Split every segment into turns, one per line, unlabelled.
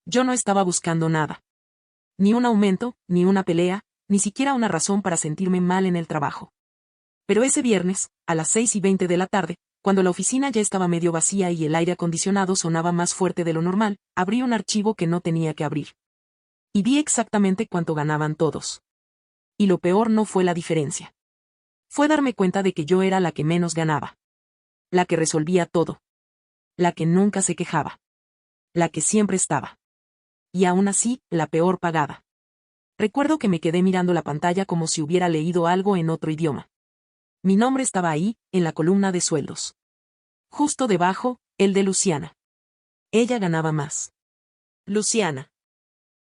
Yo no estaba buscando nada. Ni un aumento, ni una pelea, ni siquiera una razón para sentirme mal en el trabajo. Pero ese viernes, a las 6:20 de la tarde, cuando la oficina ya estaba medio vacía y el aire acondicionado sonaba más fuerte de lo normal, abrí un archivo que no tenía que abrir. Y vi exactamente cuánto ganaban todos. Y lo peor no fue la diferencia. Fue darme cuenta de que yo era la que menos ganaba. La que resolvía todo. La que nunca se quejaba. La que siempre estaba. Y aún así, la peor pagada. Recuerdo que me quedé mirando la pantalla como si hubiera leído algo en otro idioma. Mi nombre estaba ahí, en la columna de sueldos. Justo debajo, el de Luciana. Ella ganaba más. Luciana.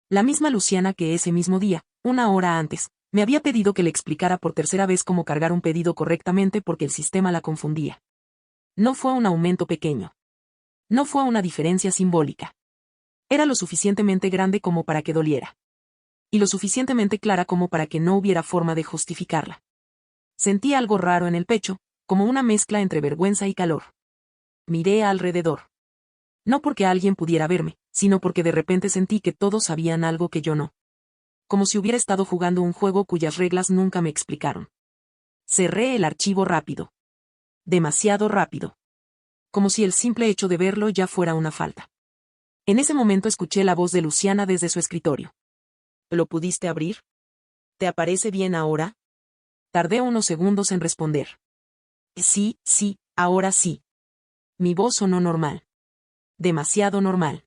La misma Luciana que ese mismo día, una hora antes, me había pedido que le explicara por tercera vez cómo cargar un pedido correctamente porque el sistema la confundía. No fue un aumento pequeño. No fue una diferencia simbólica. Era lo suficientemente grande como para que doliera. Y lo suficientemente clara como para que no hubiera forma de justificarla. Sentí algo raro en el pecho, como una mezcla entre vergüenza y calor. Miré alrededor. No porque alguien pudiera verme, sino porque de repente sentí que todos sabían algo que yo no. Como si hubiera estado jugando un juego cuyas reglas nunca me explicaron. Cerré el archivo rápido. Demasiado rápido. Como si el simple hecho de verlo ya fuera una falta. En ese momento escuché la voz de Luciana desde su escritorio. ¿Lo pudiste abrir? ¿Te aparece bien ahora? Tardé unos segundos en responder. Sí, ahora sí. Mi voz sonó normal. Demasiado normal.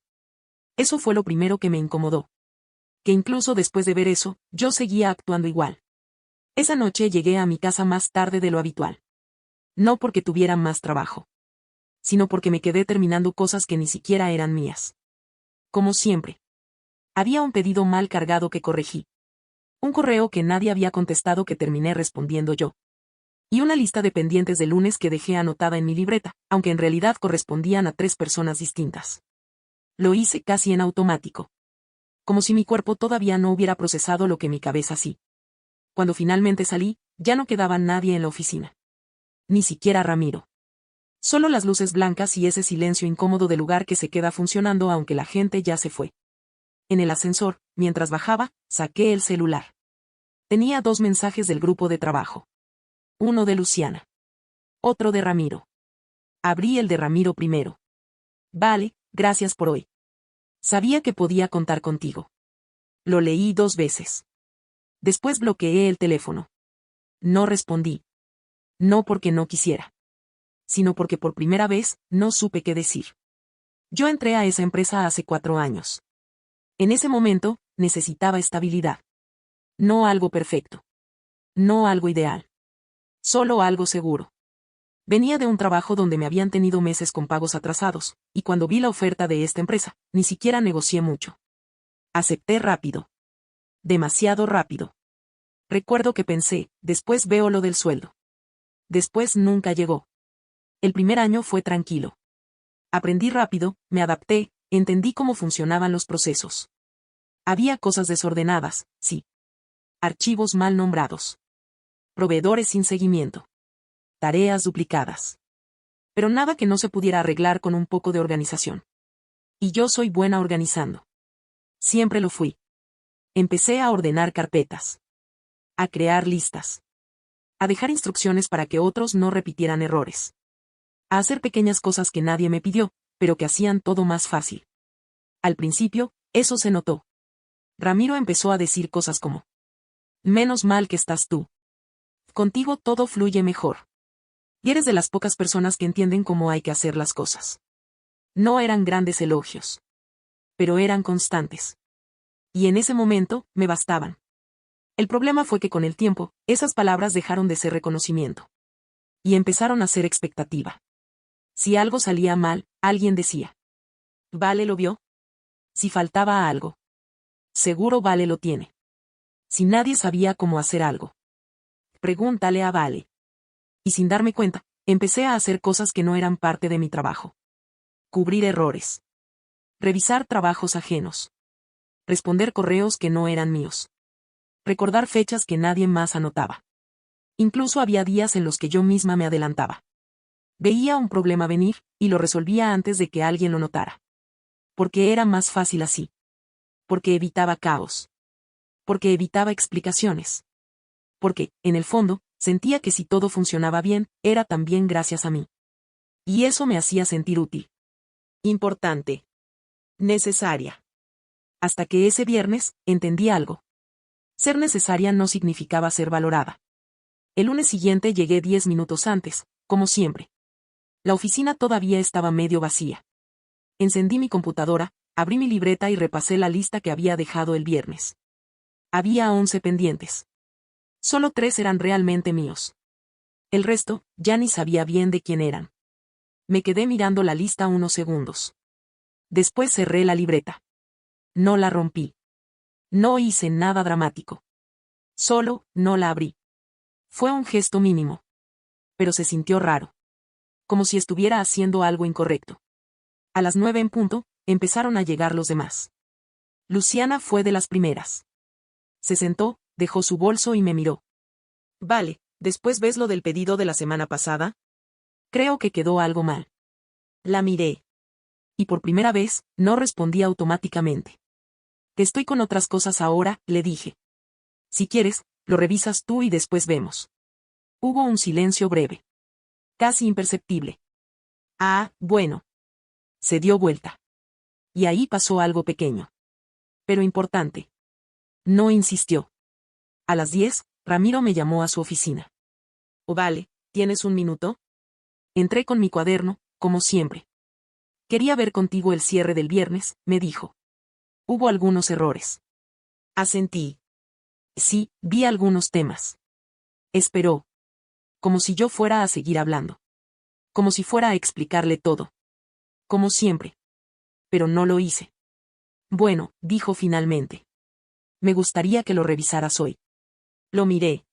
Eso fue lo primero que me incomodó. Que incluso después de ver eso, yo seguía actuando igual. Esa noche llegué a mi casa más tarde de lo habitual. No porque tuviera más trabajo. Sino porque me quedé terminando cosas que ni siquiera eran mías. Como siempre. Había un pedido mal cargado que corregí. Un correo que nadie había contestado que terminé respondiendo yo. Y una lista de pendientes de lunes que dejé anotada en mi libreta, aunque en realidad correspondían a 3 personas distintas. Lo hice casi en automático. Como si mi cuerpo todavía no hubiera procesado lo que mi cabeza sí. Cuando finalmente salí, ya no quedaba nadie en la oficina. Ni siquiera Ramiro. Solo las luces blancas y ese silencio incómodo del lugar que se queda funcionando aunque la gente ya se fue. En el ascensor, mientras bajaba, saqué el celular. Tenía 2 mensajes del grupo de trabajo. Uno de Luciana. Otro de Ramiro. Abrí el de Ramiro primero. Vale, gracias por hoy. Sabía que podía contar contigo. Lo leí 2 veces. Después bloqueé el teléfono. No respondí. No porque no quisiera. Sino porque por primera vez, no supe qué decir. Yo entré a esa empresa hace 4 años. En ese momento, necesitaba estabilidad. No algo perfecto. No algo ideal. Solo algo seguro. Venía de un trabajo donde me habían tenido meses con pagos atrasados, y cuando vi la oferta de esta empresa, ni siquiera negocié mucho. Acepté rápido. Demasiado rápido. Recuerdo que pensé, después veo lo del sueldo. Después nunca llegó. El primer año fue tranquilo. Aprendí rápido, me adapté, entendí cómo funcionaban los procesos. Había cosas desordenadas, sí. Archivos mal nombrados. Proveedores sin seguimiento. Tareas duplicadas. Pero nada que no se pudiera arreglar con un poco de organización. Y yo soy buena organizando. Siempre lo fui. Empecé a ordenar carpetas. A crear listas. A dejar instrucciones para que otros no repitieran errores. A hacer pequeñas cosas que nadie me pidió, pero que hacían todo más fácil. Al principio, eso se notó. Ramiro empezó a decir cosas como: menos mal que estás tú. Contigo todo fluye mejor. Y eres de las pocas personas que entienden cómo hay que hacer las cosas. No eran grandes elogios. Pero eran constantes. Y en ese momento, me bastaban. El problema fue que con el tiempo, esas palabras dejaron de ser reconocimiento. Y empezaron a ser expectativa. Si algo salía mal, alguien decía: ¿Vale lo vio? Si faltaba algo. Seguro Vale lo tiene. Si nadie sabía cómo hacer algo. Pregúntale a Vale. Y sin darme cuenta, empecé a hacer cosas que no eran parte de mi trabajo. Cubrir errores. Revisar trabajos ajenos. Responder correos que no eran míos. Recordar fechas que nadie más anotaba. Incluso había días en los que yo misma me adelantaba. Veía un problema venir, y lo resolvía antes de que alguien lo notara. Porque era más fácil así. Porque evitaba caos. Porque evitaba explicaciones. Porque, en el fondo, sentía que si todo funcionaba bien, era también gracias a mí. Y eso me hacía sentir útil. Importante. Necesaria. Hasta que ese viernes, entendí algo. Ser necesaria no significaba ser valorada. El lunes siguiente llegué 10 minutos antes, como siempre. La oficina todavía estaba medio vacía. Encendí mi computadora, abrí mi libreta y repasé la lista que había dejado el viernes. Había 11 pendientes. Solo 3 eran realmente míos. El resto, ya ni sabía bien de quién eran. Me quedé mirando la lista unos segundos. Después cerré la libreta. No la rompí. No hice nada dramático. Solo, no la abrí. Fue un gesto mínimo. Pero se sintió raro. Como si estuviera haciendo algo incorrecto. A las 9 en punto, empezaron a llegar los demás. Luciana fue de las primeras. Se sentó, dejó su bolso y me miró. Vale, ¿después ves lo del pedido de la semana pasada? Creo que quedó algo mal. La miré. Y por primera vez, no respondí automáticamente. Que estoy con otras cosas ahora, le dije. Si quieres, lo revisas tú y después vemos. Hubo un silencio breve. Casi imperceptible. Ah, bueno. Se dio vuelta. Y ahí pasó algo pequeño. Pero importante. No insistió. A las 10, Ramiro me llamó a su oficina. Oh, vale, ¿tienes un minuto? Entré con mi cuaderno, como siempre. Quería ver contigo el cierre del viernes, me dijo. Hubo algunos errores. Asentí. Sí, vi algunos temas. Esperó. Como si yo fuera a seguir hablando. Como si fuera a explicarle todo. Como siempre. Pero no lo hice. Bueno, dijo finalmente. Me gustaría que lo revisaras hoy. Lo miré.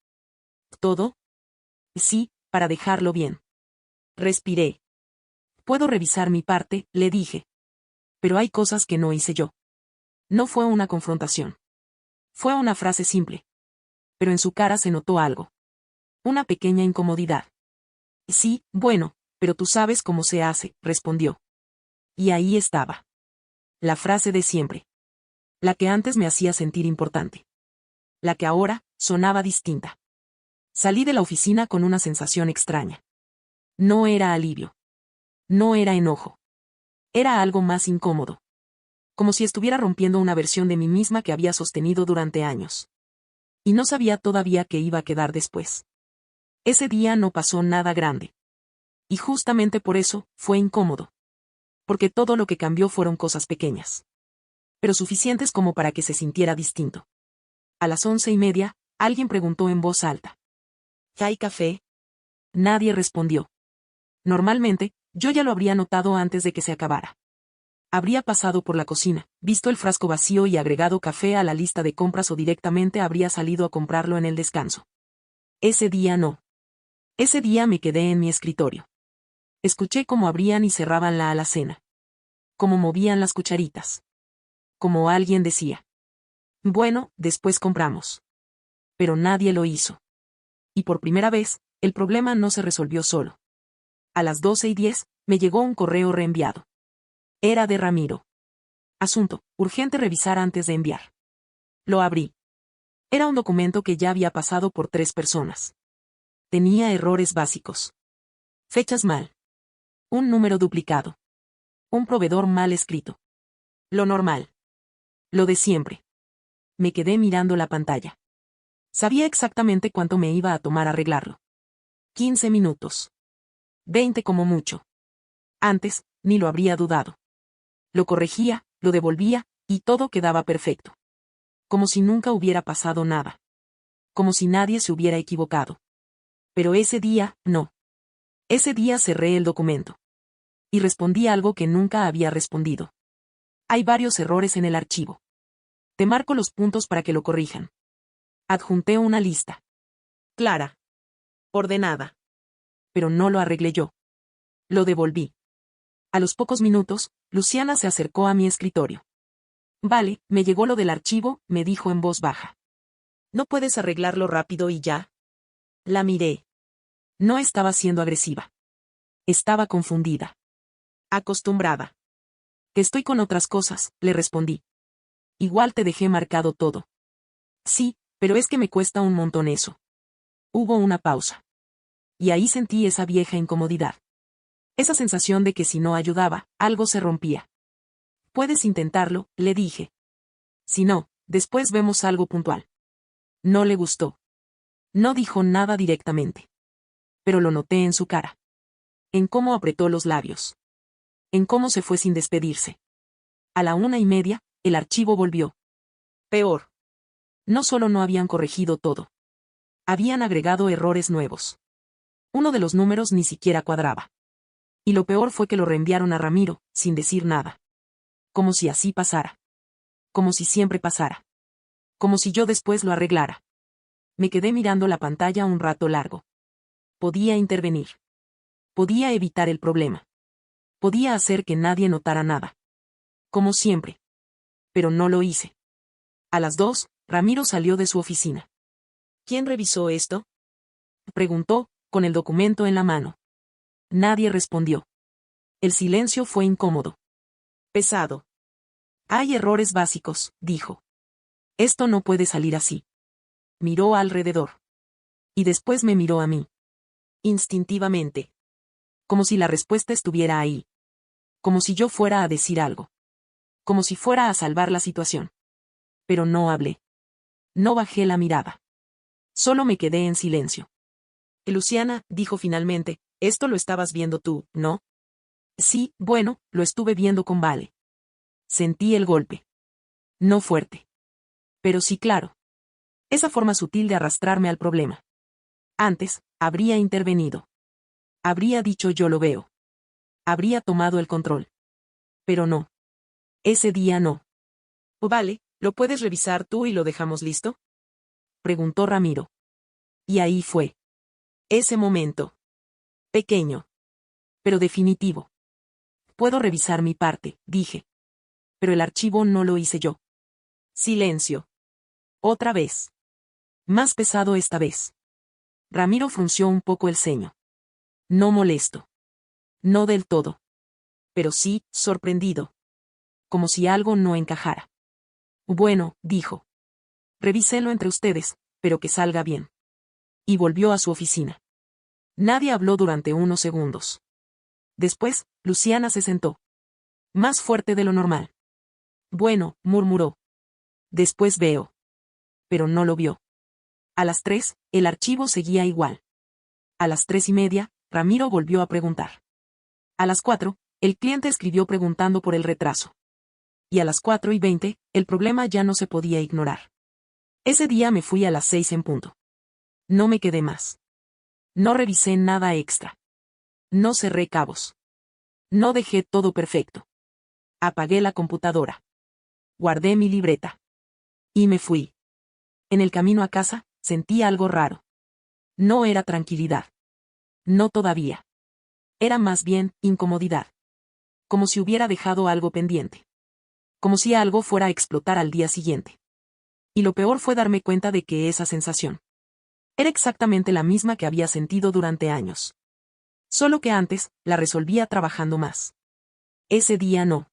¿Todo? Sí, para dejarlo bien. Respiré. Puedo revisar mi parte, le dije. Pero hay cosas que no hice yo. No fue una confrontación. Fue una frase simple. Pero en su cara se notó algo. Una pequeña incomodidad. Sí, bueno, pero tú sabes cómo se hace, respondió. Y ahí estaba. La frase de siempre. La que antes me hacía sentir importante. La que ahora, sonaba distinta. Salí de la oficina con una sensación extraña. No era alivio. No era enojo. Era algo más incómodo. Como si estuviera rompiendo una versión de mí misma que había sostenido durante años. Y no sabía todavía qué iba a quedar después. Ese día no pasó nada grande. Y justamente por eso, fue incómodo. Porque todo lo que cambió fueron cosas pequeñas. Pero suficientes como para que se sintiera distinto. A las 11:30, alguien preguntó en voz alta. ¿Hay café? Nadie respondió. Normalmente, yo ya lo habría notado antes de que se acabara. Habría pasado por la cocina, visto el frasco vacío y agregado café a la lista de compras o directamente habría salido a comprarlo en el descanso. Ese día no. Ese día me quedé en mi escritorio. Escuché cómo abrían y cerraban la alacena. Cómo movían las cucharitas. Como alguien decía. Bueno, después compramos. Pero nadie lo hizo. Y por primera vez, el problema no se resolvió solo. A las 12:10, me llegó un correo reenviado. Era de Ramiro. Asunto, urgente revisar antes de enviar. Lo abrí. Era un documento que ya había pasado por 3 personas. Tenía errores básicos. Fechas mal. Un número duplicado. Un proveedor mal escrito. Lo normal. Lo de siempre. Me quedé mirando la pantalla. Sabía exactamente cuánto me iba a tomar arreglarlo. 15 minutos. 20 como mucho. Antes, ni lo habría dudado. Lo corregía, lo devolvía, y todo quedaba perfecto. Como si nunca hubiera pasado nada. Como si nadie se hubiera equivocado. Pero ese día, no. Ese día cerré el documento. Y respondí algo que nunca había respondido. Hay varios errores en el archivo. Te marco los puntos para que lo corrijan. Adjunté una lista. Clara. Ordenada. Pero no lo arreglé yo. Lo devolví. A los pocos minutos, Luciana se acercó a mi escritorio. Vale, me llegó lo del archivo, me dijo en voz baja. ¿No puedes arreglarlo rápido y ya? La miré. No estaba siendo agresiva. Estaba confundida. Acostumbrada. Que estoy con otras cosas, le respondí. Igual te dejé marcado todo. Sí, pero es que me cuesta un montón eso. Hubo una pausa. Y ahí sentí esa vieja incomodidad. Esa sensación de que si no ayudaba, algo se rompía. Puedes intentarlo, le dije. Si no, después vemos algo puntual. No le gustó. No dijo nada directamente. Pero lo noté en su cara. En cómo apretó los labios. En cómo se fue sin despedirse. A la 1:30, el archivo volvió. Peor. No solo no habían corregido todo. Habían agregado errores nuevos. Uno de los números ni siquiera cuadraba. Y lo peor fue que lo reenviaron a Ramiro, sin decir nada. Como si así pasara. Como si siempre pasara. Como si yo después lo arreglara. Me quedé mirando la pantalla un rato largo. Podía intervenir. Podía evitar el problema. Podía hacer que nadie notara nada. Como siempre. Pero no lo hice. A las 2, Ramiro salió de su oficina. ¿Quién revisó esto?, preguntó, con el documento en la mano. Nadie respondió. El silencio fue incómodo. Pesado. Hay errores básicos, dijo. Esto no puede salir así. Miró alrededor. Y después me miró a mí. Instintivamente. Como si la respuesta estuviera ahí. Como si yo fuera a decir algo. Como si fuera a salvar la situación. Pero no hablé. No bajé la mirada. Solo me quedé en silencio. Luciana, dijo finalmente, esto lo estabas viendo tú, ¿no? Sí, bueno, lo estuve viendo con Vale. Sentí el golpe. No fuerte. Pero sí claro. Esa forma sutil de arrastrarme al problema. Antes, habría intervenido. Habría dicho yo lo veo. Habría tomado el control. Pero no. Ese día no. Vale, ¿lo puedes revisar tú y lo dejamos listo?, preguntó Ramiro. Y ahí fue. Ese momento. Pequeño. Pero definitivo. Puedo revisar mi parte, dije. Pero el archivo no lo hice yo. Silencio. Otra vez. Más pesado esta vez. Ramiro frunció un poco el ceño. No molesto. No del todo. Pero sí, sorprendido. Como si algo no encajara. Bueno, dijo. Revíselo entre ustedes, pero que salga bien. Y volvió a su oficina. Nadie habló durante unos segundos. Después, Luciana se sentó. Más fuerte de lo normal. Bueno, murmuró. Después veo. Pero no lo vio. A las 3, el archivo seguía igual. A las 3:30, Ramiro volvió a preguntar. A las 4, el cliente escribió preguntando por el retraso. Y a las 4:20, el problema ya no se podía ignorar. Ese día me fui a las 6 en punto. No me quedé más. No revisé nada extra. No cerré cabos. No dejé todo perfecto. Apagué la computadora. Guardé mi libreta. Y me fui. En el camino a casa, sentí algo raro. No era tranquilidad. No todavía. Era más bien incomodidad. Como si hubiera dejado algo pendiente. Como si algo fuera a explotar al día siguiente. Y lo peor fue darme cuenta de que esa sensación era exactamente la misma que había sentido durante años. Solo que antes, la resolvía trabajando más. Ese día no.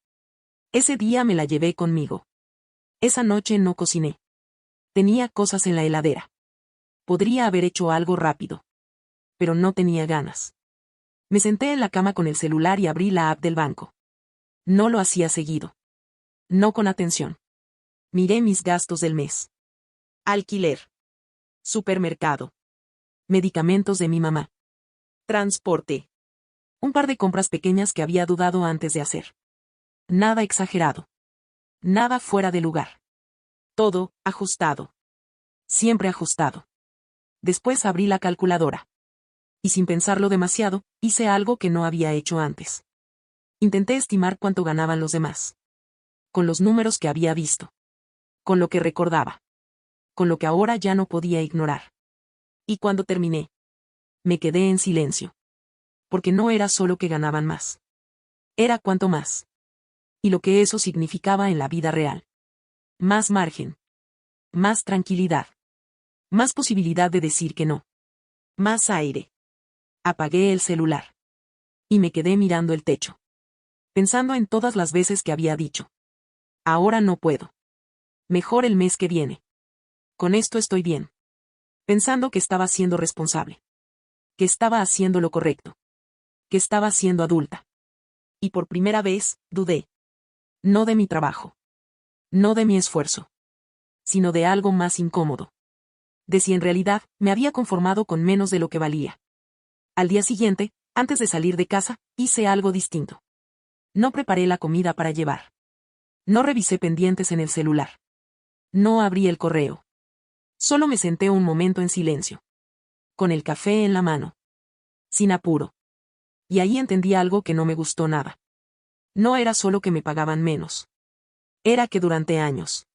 Ese día me la llevé conmigo. Esa noche no cociné. Tenía cosas en la heladera. Podría haber hecho algo rápido. Pero no tenía ganas. Me senté en la cama con el celular y abrí la app del banco. No lo hacía seguido. No con atención. Miré mis gastos del mes. Alquiler. Supermercado. Medicamentos de mi mamá. Transporte. Un par de compras pequeñas que había dudado antes de hacer. Nada exagerado. Nada fuera de lugar. Todo, ajustado. Siempre ajustado. Después abrí la calculadora. Y sin pensarlo demasiado, hice algo que no había hecho antes. Intenté estimar cuánto ganaban los demás. Con los números que había visto. Con lo que recordaba. Con lo que ahora ya no podía ignorar. Y cuando terminé, me quedé en silencio. Porque no era solo que ganaban más. Era cuánto más. Y lo que eso significaba en la vida real. Más margen. Más tranquilidad. Más posibilidad de decir que no. Más aire. Apagué el celular. Y me quedé mirando el techo. Pensando en todas las veces que había dicho. Ahora no puedo. Mejor el mes que viene. Con esto estoy bien. Pensando que estaba siendo responsable. Que estaba haciendo lo correcto. Que estaba siendo adulta. Y por primera vez, dudé. No de mi trabajo. No de mi esfuerzo. Sino de algo más incómodo. De si en realidad me había conformado con menos de lo que valía. Al día siguiente, antes de salir de casa, hice algo distinto. No preparé la comida para llevar. No revisé pendientes en el celular. No abrí el correo. Solo me senté un momento en silencio. Con el café en la mano. Sin apuro. Y ahí entendí algo que no me gustó nada. No era solo que me pagaban menos. Era que durante años.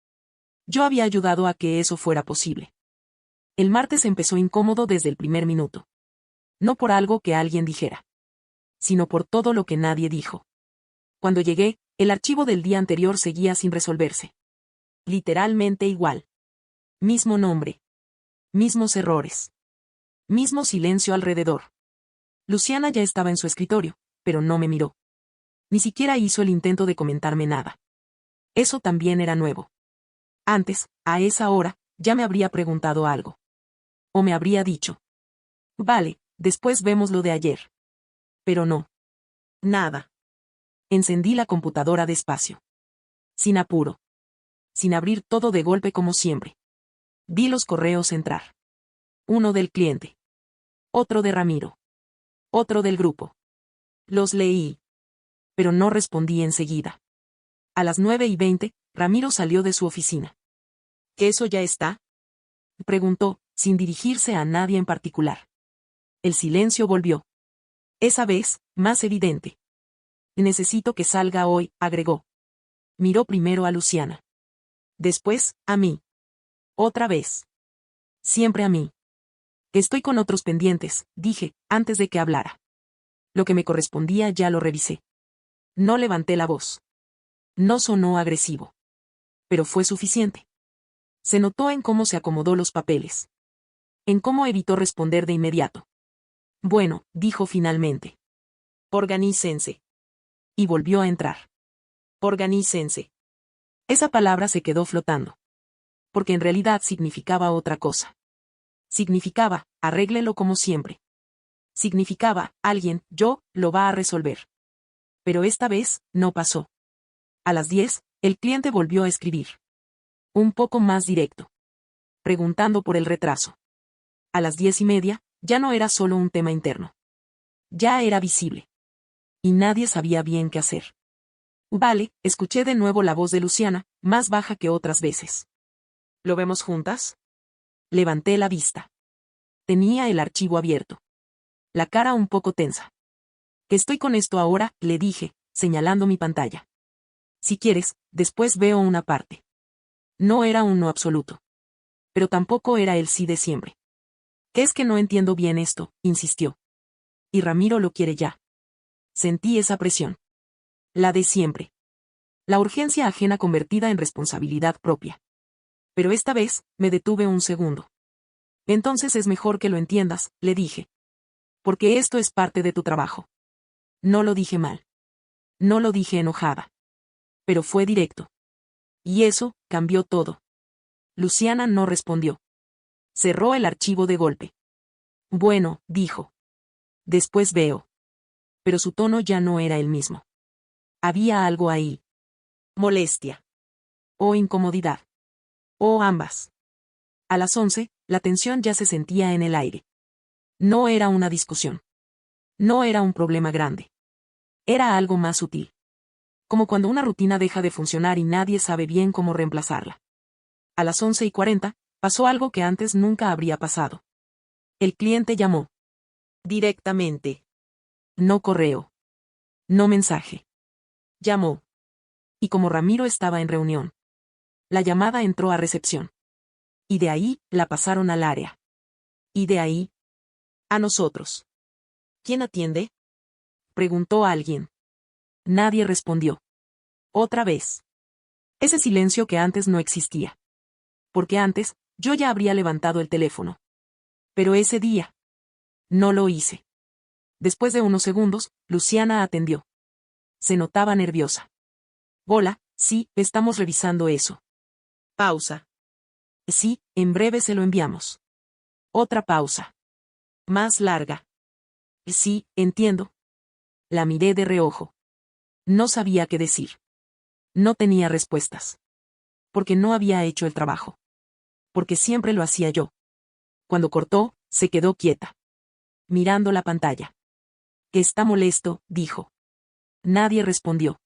Yo había ayudado a que eso fuera posible. El martes empezó incómodo desde el primer minuto. No por algo que alguien dijera. Sino por todo lo que nadie dijo. Cuando llegué, el archivo del día anterior seguía sin resolverse. Literalmente igual. Mismo nombre. Mismos errores. Mismo silencio alrededor. Luciana ya estaba en su escritorio, pero no me miró. Ni siquiera hizo el intento de comentarme nada. Eso también era nuevo. Antes, a esa hora, ya me habría preguntado algo. O me habría dicho. Vale, después vemos lo de ayer. Pero no. Nada. Encendí la computadora despacio. Sin apuro. Sin abrir todo de golpe como siempre. Vi los correos entrar. Uno del cliente. Otro de Ramiro. Otro del grupo. Los leí. Pero no respondí enseguida. A las 9:20, Ramiro salió de su oficina. ¿Que eso ya está? Preguntó, sin dirigirse a nadie en particular. El silencio volvió. Esa vez, más evidente. Necesito que salga hoy, agregó. Miró primero a Luciana. Después, a mí. Otra vez. Siempre a mí. Estoy con otros pendientes, dije, antes de que hablara. Lo que me correspondía ya lo revisé. No levanté la voz. No sonó agresivo. Pero fue suficiente. Se notó en cómo se acomodó los papeles. En cómo evitó responder de inmediato. Bueno, dijo finalmente. Organícense. Y volvió a entrar. Organícense. Esa palabra se quedó flotando. Porque en realidad significaba otra cosa. Significaba, arréglelo como siempre. Significaba, alguien, yo, lo va a resolver. Pero esta vez, no pasó. A las 10, el cliente volvió a escribir. Un poco más directo. Preguntando por el retraso. A las 10:30, ya no era solo un tema interno. Ya era visible. Y nadie sabía bien qué hacer. Vale, escuché de nuevo la voz de Luciana, más baja que otras veces. ¿Lo vemos juntas? Levanté la vista. Tenía el archivo abierto. La cara un poco tensa. Que estoy con esto ahora, le dije, señalando mi pantalla. Si quieres, después veo una parte. No era un no absoluto. Pero tampoco era el sí de siempre. ¿Qué es que no entiendo bien esto?, insistió. Y Ramiro lo quiere ya. Sentí esa presión. La de siempre. La urgencia ajena convertida en responsabilidad propia. Pero esta vez, me detuve un segundo. Entonces es mejor que lo entiendas, le dije. Porque esto es parte de tu trabajo. No lo dije mal. No lo dije enojada. Pero fue directo. Y eso, cambió todo. Luciana no respondió. Cerró el archivo de golpe. Bueno, dijo. Después veo. Pero su tono ya no era el mismo. Había algo ahí. Molestia. O incomodidad. O ambas. A las 11, la tensión ya se sentía en el aire. No era una discusión. No era un problema grande. Era algo más sutil. Como cuando una rutina deja de funcionar y nadie sabe bien cómo reemplazarla. A las 11:40, pasó algo que antes nunca habría pasado. El cliente llamó. Directamente. No correo. No mensaje. Llamó. Y como Ramiro estaba en reunión. La llamada entró a recepción. Y de ahí, la pasaron al área. Y de ahí, a nosotros. ¿Quién atiende? Preguntó alguien. Nadie respondió. Otra vez. Ese silencio que antes no existía. Porque antes, yo ya habría levantado el teléfono. Pero ese día. No lo hice. Después de unos segundos, Luciana atendió. Se notaba nerviosa. Hola, sí, estamos revisando eso. Pausa. Sí, en breve se lo enviamos. Otra pausa. Más larga. Sí, entiendo. La miré de reojo. No sabía qué decir. No tenía respuestas. Porque no había hecho el trabajo. Porque siempre lo hacía yo. Cuando cortó, se quedó quieta. Mirando la pantalla. Que está molesto, dijo. Nadie respondió.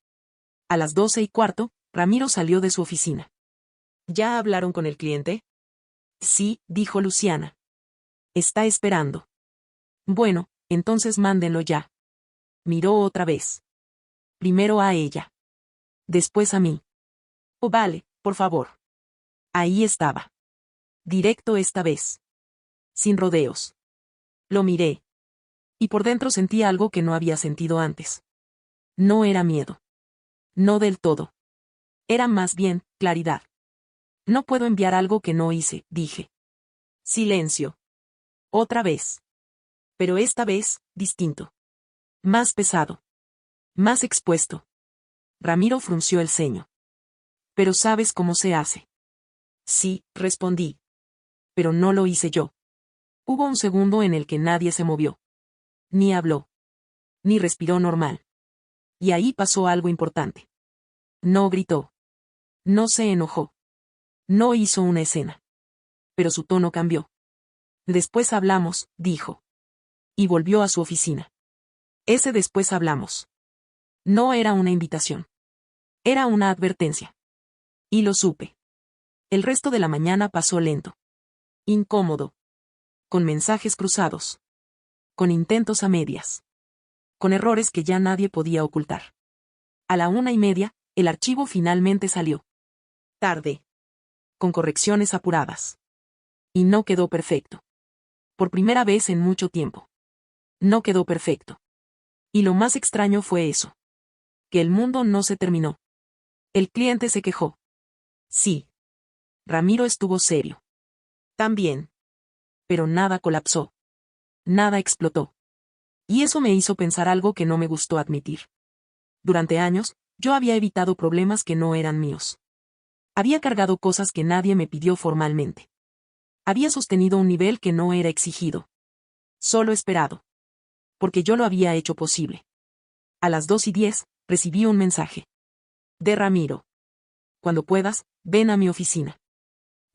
A las 12:15, Ramiro salió de su oficina. ¿Ya hablaron con el cliente? Sí, dijo Luciana. Está esperando. Bueno, entonces mándenlo ya. Miró otra vez. Primero a ella. Después a mí. Oh, vale, por favor. Ahí estaba. Directo esta vez. Sin rodeos. Lo miré. Y por dentro sentí algo que no había sentido antes. No era miedo. No del todo. Era más bien, claridad. No puedo enviar algo que no hice, dije. Silencio. Otra vez. Pero esta vez, distinto. Más pesado. Más expuesto. Ramiro frunció el ceño. Pero ¿sabes cómo se hace? Sí, respondí. Pero no lo hice yo. Hubo un segundo en el que nadie se movió. Ni habló. Ni respiró normal. Y ahí pasó algo importante. No gritó. No se enojó. No hizo una escena. Pero su tono cambió. Después hablamos, dijo. Y volvió a su oficina. Ese después hablamos. No era una invitación. Era una advertencia. Y lo supe. El resto de la mañana pasó lento. Incómodo. Con mensajes cruzados. Con intentos a medias. Con errores que ya nadie podía ocultar. A la 1:30, el archivo finalmente salió. Tarde. Con correcciones apuradas. Y no quedó perfecto. Por primera vez en mucho tiempo. No quedó perfecto. Y lo más extraño fue eso. Que el mundo no se terminó. El cliente se quejó. Sí. Ramiro estuvo serio. También. Pero nada colapsó. Nada explotó. Y eso me hizo pensar algo que no me gustó admitir. Durante años, yo había evitado problemas que no eran míos. Había cargado cosas que nadie me pidió formalmente. Había sostenido un nivel que no era exigido. Solo esperado. Porque yo lo había hecho posible. A las 2:10, recibí un mensaje. De Ramiro. Cuando puedas, ven a mi oficina.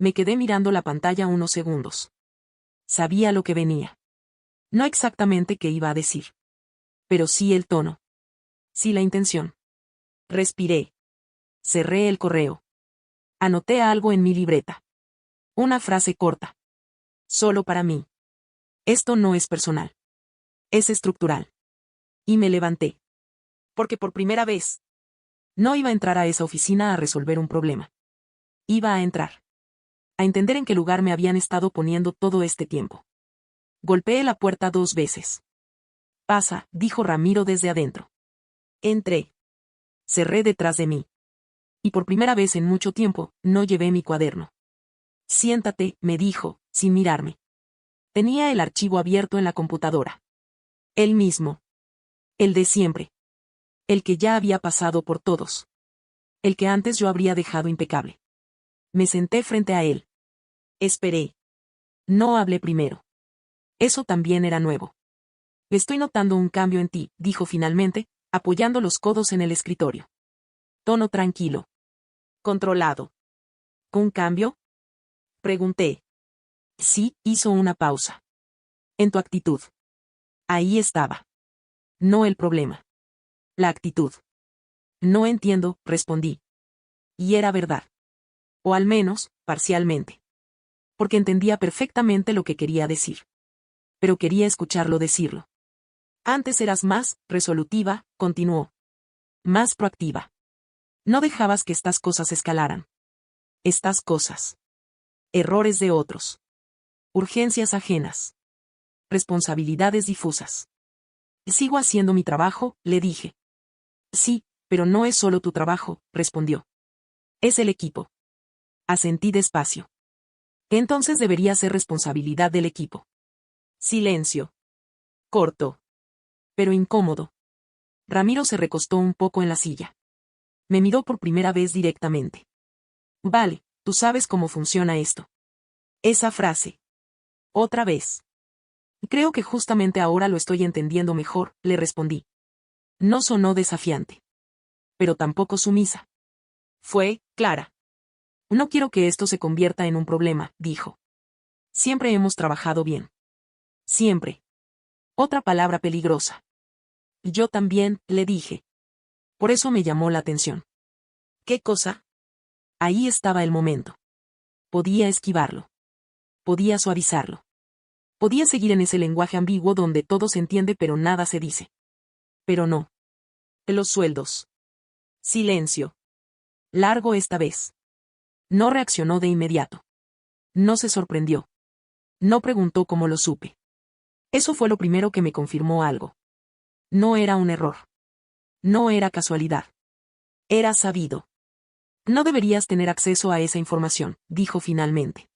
Me quedé mirando la pantalla unos segundos. Sabía lo que venía. No exactamente qué iba a decir. Pero sí el tono. Sí la intención. Respiré. Cerré el correo. Anoté algo en mi libreta. Una frase corta. Solo para mí. Esto no es personal. Es estructural. Y me levanté. Porque por primera vez, no iba a entrar a esa oficina a resolver un problema. Iba a entrar. A entender en qué lugar me habían estado poniendo todo este tiempo. Golpeé la puerta 2 veces. Pasa, dijo Ramiro desde adentro. Entré. Cerré detrás de mí. Y por primera vez en mucho tiempo, no llevé mi cuaderno. Siéntate, me dijo, sin mirarme. Tenía el archivo abierto en la computadora. El mismo. El de siempre. El que ya había pasado por todos. El que antes yo habría dejado impecable. Me senté frente a él. Esperé. No hablé primero. Eso también era nuevo. Estoy notando un cambio en ti, dijo finalmente, apoyando los codos en el escritorio. Tono tranquilo. Controlado. ¿Un cambio? Pregunté. Sí, hizo una pausa. En tu actitud. Ahí estaba. No el problema. La actitud. No entiendo, respondí. Y era verdad. O al menos, parcialmente. Porque entendía perfectamente lo que quería decir. Pero quería escucharlo decirlo. Antes eras más resolutiva, continuó. Más proactiva. No dejabas que estas cosas escalaran. Estas cosas. Errores de otros. Urgencias ajenas. Responsabilidades difusas. Sigo haciendo mi trabajo, le dije. Sí, pero no es solo tu trabajo, respondió. Es el equipo. Asentí despacio. Entonces debería ser responsabilidad del equipo. Silencio. Corto. Pero incómodo. Ramiro se recostó un poco en la silla. Me miró por primera vez directamente. Vale, Tú sabes cómo funciona esto. Esa frase. Otra vez. Creo que justamente ahora lo estoy entendiendo mejor, le respondí. No sonó desafiante. Pero tampoco sumisa. Fue clara. No quiero que esto se convierta en un problema, dijo. Siempre hemos trabajado bien. Siempre. Otra palabra peligrosa. Yo también, le dije. Por eso me llamó la atención. ¿Qué cosa? Ahí estaba el momento. Podía esquivarlo. Podía suavizarlo. Podía seguir en ese lenguaje ambiguo donde todo se entiende pero nada se dice. Pero no. Los sueldos. Silencio. Largo esta vez. No reaccionó de inmediato. No se sorprendió. No preguntó cómo lo supe. Eso fue lo primero que me confirmó algo. No era un error. No era casualidad. Era sabido. No deberías tener acceso a esa información, dijo finalmente.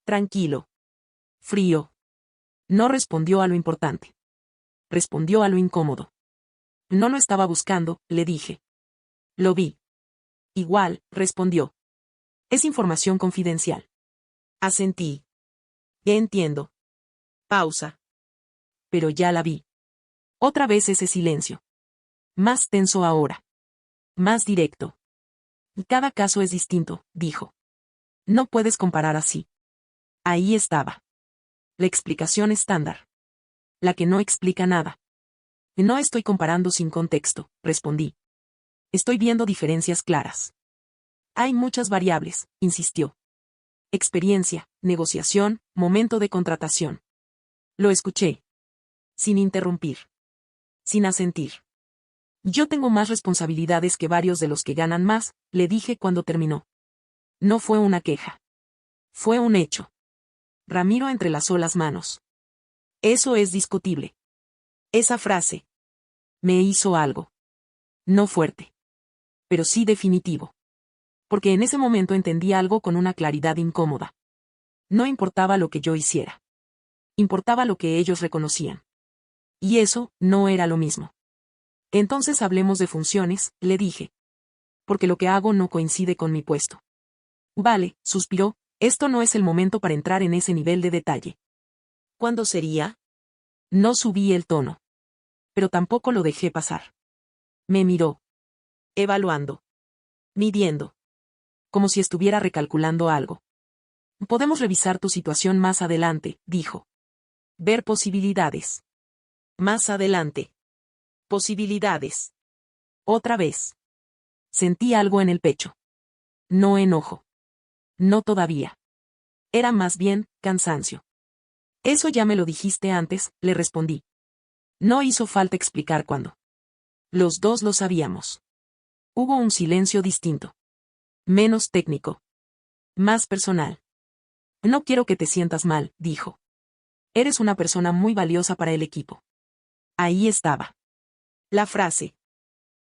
Tranquilo. Frío. No respondió a lo importante. Respondió a lo incómodo. No lo estaba buscando, le dije. Lo vi. Igual, respondió. Es información confidencial. Asentí. Entiendo. Pausa. Pero ya la vi. Otra vez ese silencio. Más tenso ahora. Más directo. Cada caso es distinto, dijo. No puedes comparar así. Ahí estaba. La explicación estándar. La que no explica nada. No estoy comparando sin contexto, respondí. Estoy viendo diferencias claras. Hay muchas variables, insistió. Experiencia, negociación, momento de contratación. Lo escuché. Sin interrumpir. Sin asentir. Yo tengo más responsabilidades que varios de los que ganan más, le dije cuando terminó. No fue una queja. Fue un hecho. Ramiro entrelazó las manos. Eso es discutible. Esa frase. Me hizo algo. No fuerte. Pero sí definitivo. Porque en ese momento entendí algo con una claridad incómoda. No importaba lo que yo hiciera. Importaba lo que ellos reconocían. Y eso no era lo mismo. Entonces hablemos de funciones, le dije. Porque lo que hago no coincide con mi puesto. Vale, suspiró, esto no es el momento para entrar en ese nivel de detalle. ¿Cuándo sería? No subí el tono. Pero tampoco lo dejé pasar. Me miró. Evaluando. Midiendo. Como si estuviera recalculando algo. Podemos revisar tu situación más adelante, dijo. Ver posibilidades. Más adelante. Posibilidades. Otra vez. Sentí algo en el pecho. No enojo. No todavía. Era más bien, cansancio. Eso ya me lo dijiste antes, le respondí. No hizo falta explicar cuándo. Los dos lo sabíamos. Hubo un silencio distinto. Menos técnico. Más personal. No quiero que te sientas mal, dijo. Eres una persona muy valiosa para el equipo. Ahí estaba. La frase.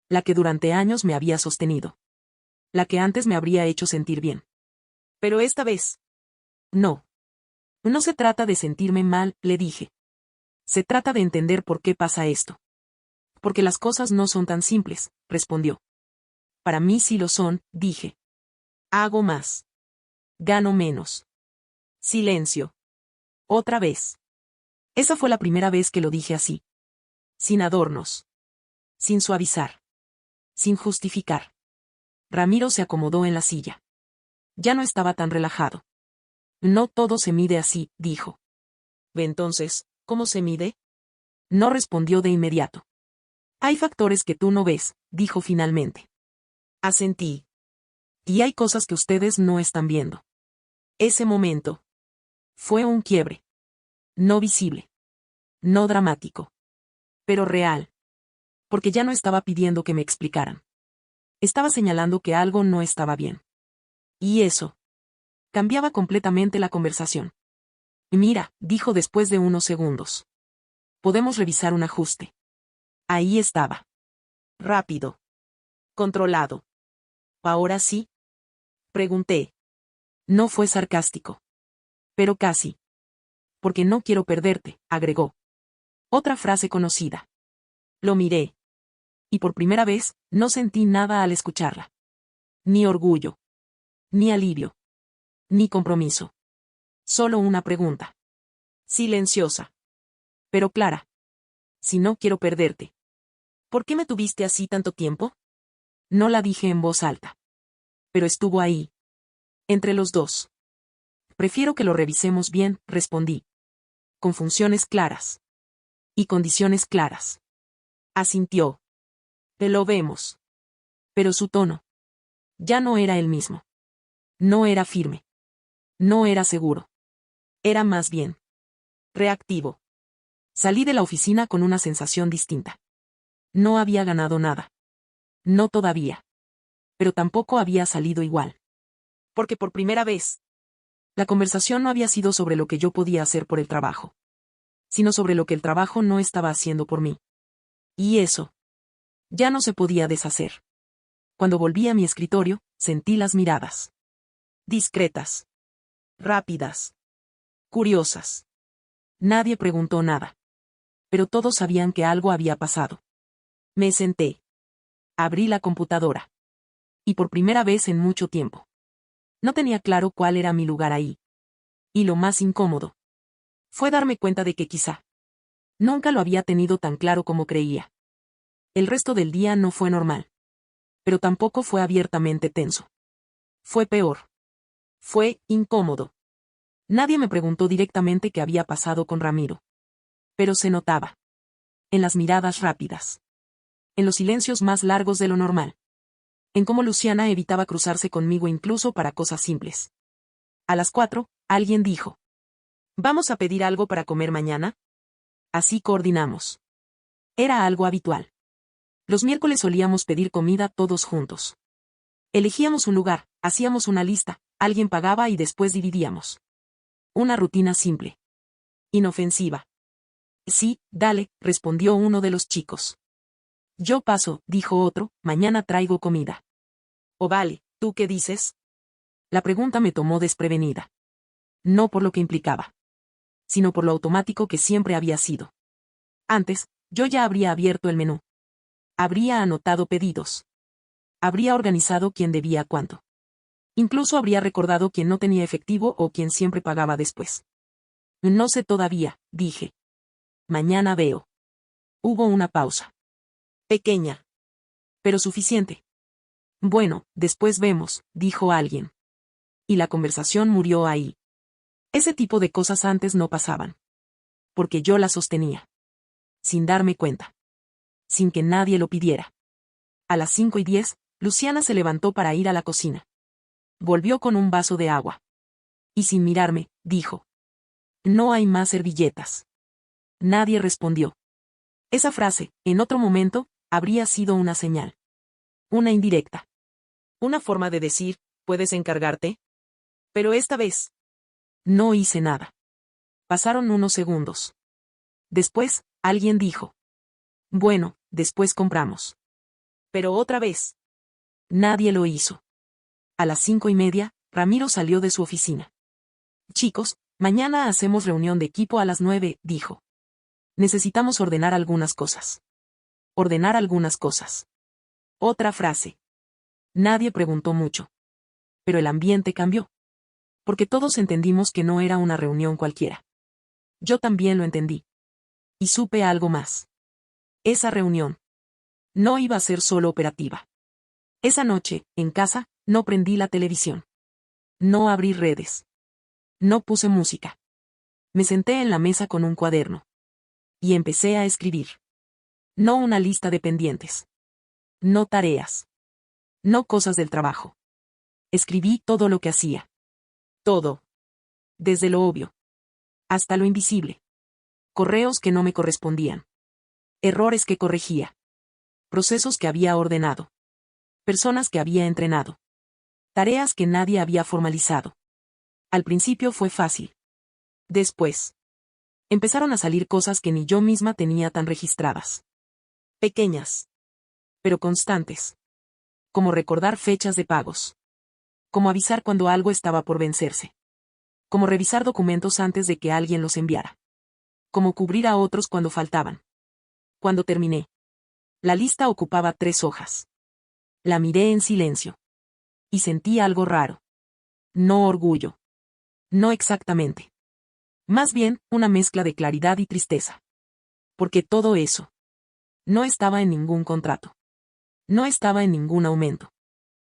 La que durante años me había sostenido. La que antes me habría hecho sentir bien. Pero esta vez. No. No se trata de sentirme mal, le dije. Se trata de entender por qué pasa esto. Porque las cosas no son tan simples, respondió. Para mí sí lo son, dije. Hago más. Gano menos. Silencio. Otra vez. Esa fue la primera vez que lo dije así. Sin adornos. Sin suavizar. Sin justificar. Ramiro se acomodó en la silla. Ya no estaba tan relajado. No todo se mide así, dijo. Entonces, ¿cómo se mide? No respondió de inmediato. Hay factores que tú no ves, dijo finalmente. Asentí. Y hay cosas que ustedes no están viendo. Ese momento. Fue un quiebre. No visible. No dramático. Pero real. Porque ya no estaba pidiendo que me explicaran. Estaba señalando que algo no estaba bien. Y eso. Cambiaba completamente la conversación. Mira, dijo después de unos segundos. Podemos revisar un ajuste. Ahí estaba. Rápido. Controlado. ¿Ahora sí? Pregunté. No fue sarcástico. Pero casi. Porque no quiero perderte, agregó. Otra frase conocida. Lo miré. Y por primera vez, no sentí nada al escucharla. Ni orgullo. Ni alivio. Ni compromiso. Solo una pregunta. Silenciosa. Pero clara. Si no quiero perderte. ¿Por qué me tuviste así tanto tiempo? No la dije en voz alta. Pero estuvo ahí. Entre los dos. Prefiero que lo revisemos bien, respondí. Con funciones claras. Y condiciones claras. Asintió. Lo vemos. Pero su tono. Ya no era el mismo. No era firme. No era seguro. Era más bien reactivo. Salí de la oficina con una sensación distinta. No había ganado nada. No todavía. Pero tampoco había salido igual. Porque por primera vez, la conversación no había sido sobre lo que yo podía hacer por el trabajo, sino sobre lo que el trabajo no estaba haciendo por mí. Y eso ya no se podía deshacer. Cuando volví a mi escritorio, sentí las miradas. Discretas. Rápidas. Curiosas. Nadie preguntó nada. Pero todos sabían que algo había pasado. Me senté. Abrí la computadora. Y por primera vez en mucho tiempo. No tenía claro cuál era mi lugar ahí. Y lo más incómodo fue darme cuenta de que quizá nunca lo había tenido tan claro como creía. El resto del día no fue normal. Pero tampoco fue abiertamente tenso. Fue peor. Fue incómodo. Nadie me preguntó directamente qué había pasado con Ramiro. Pero se notaba. En las miradas rápidas. En los silencios más largos de lo normal. En cómo Luciana evitaba cruzarse conmigo incluso para cosas simples. A las 4, alguien dijo. ¿Vamos a pedir algo para comer mañana? Así coordinamos. Era algo habitual. Los miércoles solíamos pedir comida todos juntos. Elegíamos un lugar, hacíamos una lista, alguien pagaba y después dividíamos. Una rutina simple. Inofensiva. Sí, dale, respondió uno de los chicos. Yo paso, dijo otro, mañana traigo comida. O vale, ¿tú qué dices? La pregunta me tomó desprevenida. No por lo que implicaba, sino por lo automático que siempre había sido. Antes, yo ya habría abierto el menú. Habría anotado pedidos. Habría organizado quién debía cuánto. Incluso habría recordado quién no tenía efectivo o quién siempre pagaba después. No sé todavía, dije. Mañana veo. Hubo una pausa. Pequeña. Pero suficiente. Bueno, después vemos, dijo alguien. Y la conversación murió ahí. Ese tipo de cosas antes no pasaban. Porque yo las sostenía. Sin darme cuenta. Sin que nadie lo pidiera. A las 5:10, Luciana se levantó para ir a la cocina. Volvió con un vaso de agua. Y sin mirarme, dijo. No hay más servilletas. Nadie respondió. Esa frase, en otro momento, habría sido una señal. Una indirecta. Una forma de decir, ¿puedes encargarte? Pero esta vez. No hice nada. Pasaron unos segundos. Después, alguien dijo. Bueno, después compramos. Pero otra vez. Nadie lo hizo. A las 5:30, Ramiro salió de su oficina. Chicos, mañana hacemos reunión de equipo a las 9, dijo. Necesitamos ordenar algunas cosas. Ordenar algunas cosas. Otra frase. Nadie preguntó mucho. Pero el ambiente cambió. Porque todos entendimos que no era una reunión cualquiera. Yo también lo entendí. Y supe algo más. Esa reunión no iba a ser solo operativa. Esa noche, en casa, no prendí la televisión. No abrí redes. No puse música. Me senté en la mesa con un cuaderno. Y empecé a escribir. No una lista de pendientes. No tareas. No cosas del trabajo. Escribí todo lo que hacía. Todo. Desde lo obvio. Hasta lo invisible. Correos que no me correspondían. Errores que corregía. Procesos que había ordenado. Personas que había entrenado. Tareas que nadie había formalizado. Al principio fue fácil. Después. Empezaron a salir cosas que ni yo misma tenía tan registradas. Pequeñas. Pero constantes. Como recordar fechas de pagos. Como avisar cuando algo estaba por vencerse. Como revisar documentos antes de que alguien los enviara. Como cubrir a otros cuando faltaban. Cuando terminé. La lista ocupaba 3 hojas. La miré en silencio. Y sentí algo raro. No orgullo. No exactamente. Más bien, una mezcla de claridad y tristeza. Porque todo eso no estaba en ningún contrato. No estaba en ningún aumento.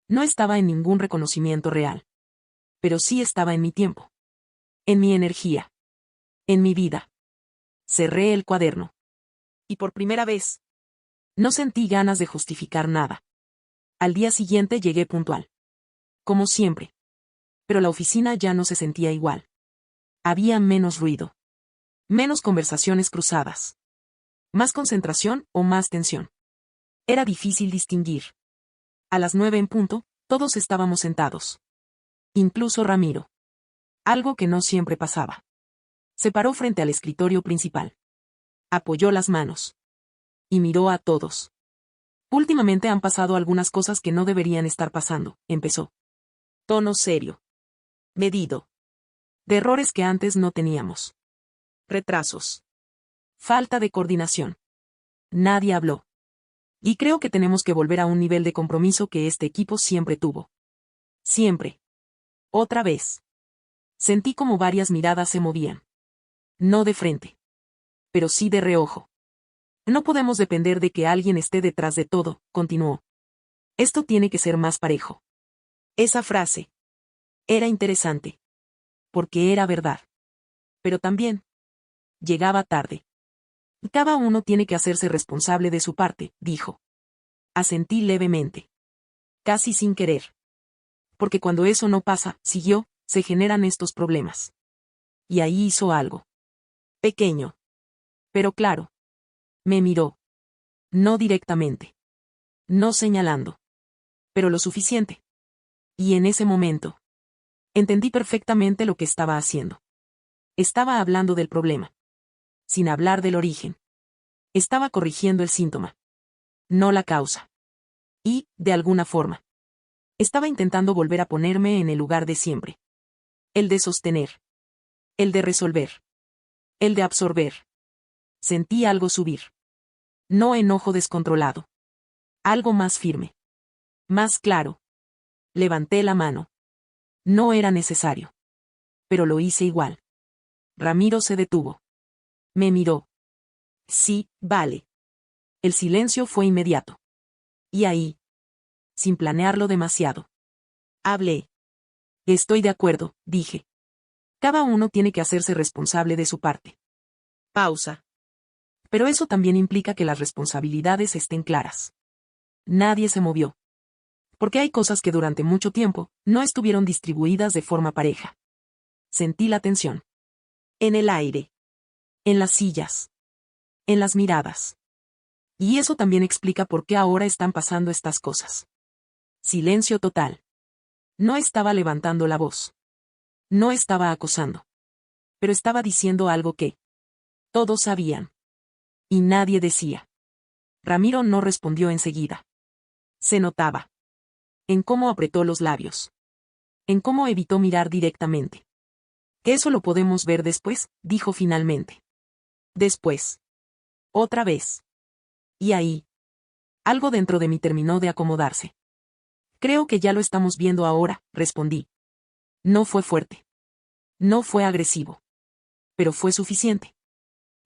No estaba en ningún reconocimiento real. Pero sí estaba en mi tiempo. En mi energía. En mi vida. Cerré el cuaderno. Y por primera vez, no sentí ganas de justificar nada. Al día siguiente llegué puntual. Como siempre. Pero la oficina ya no se sentía igual. Había menos ruido. Menos conversaciones cruzadas. Más concentración o más tensión. Era difícil distinguir. A las 9 en punto, todos estábamos sentados. Incluso Ramiro. Algo que no siempre pasaba. Se paró frente al escritorio principal. Apoyó las manos. Y miró a todos. Últimamente han pasado algunas cosas que no deberían estar pasando, empezó. Tono serio. Medido. De errores que antes no teníamos. Retrasos. Falta de coordinación. Nadie habló. Y creo que tenemos que volver a un nivel de compromiso que este equipo siempre tuvo. Siempre. Otra vez. Sentí como varias miradas se movían. No de frente. Pero sí de reojo. No podemos depender de que alguien esté detrás de todo, continuó. Esto tiene que ser más parejo. Esa frase. Era interesante. Porque era verdad. Pero también. Llegaba tarde. Cada uno tiene que hacerse responsable de su parte, dijo. Asentí levemente. Casi sin querer. Porque cuando eso no pasa, siguió, se generan estos problemas. Y ahí hizo algo. Pequeño. Pero claro. Me miró. No directamente. No señalando. Pero lo suficiente. Y en ese momento. Entendí perfectamente lo que estaba haciendo. Estaba hablando del problema. Sin hablar del origen. Estaba corrigiendo el síntoma. No la causa. Y, de alguna forma. Estaba intentando volver a ponerme en el lugar de siempre. El de sostener. El de resolver. El de absorber. Sentí algo subir. No enojo descontrolado. Algo más firme. Más claro. Levanté la mano. No era necesario. Pero lo hice igual. Ramiro se detuvo. Me miró. Sí, vale. El silencio fue inmediato. Y ahí. Sin planearlo demasiado. Hablé. Estoy de acuerdo, dije. Cada uno tiene que hacerse responsable de su parte. Pausa. Pero eso también implica que las responsabilidades estén claras. Nadie se movió. Porque hay cosas que durante mucho tiempo no estuvieron distribuidas de forma pareja. Sentí la tensión. En el aire. En las sillas. En las miradas. Y eso también explica por qué ahora están pasando estas cosas. Silencio total. No estaba levantando la voz. No estaba acosando. Pero estaba diciendo algo que todos sabían. Y nadie decía. Ramiro no respondió enseguida. Se notaba. En cómo apretó los labios. En cómo evitó mirar directamente. Que eso lo podemos ver después, dijo finalmente. Después. Otra vez. Y ahí. Algo dentro de mí terminó de acomodarse. Creo que ya lo estamos viendo ahora, respondí. No fue fuerte. No fue agresivo. Pero fue suficiente.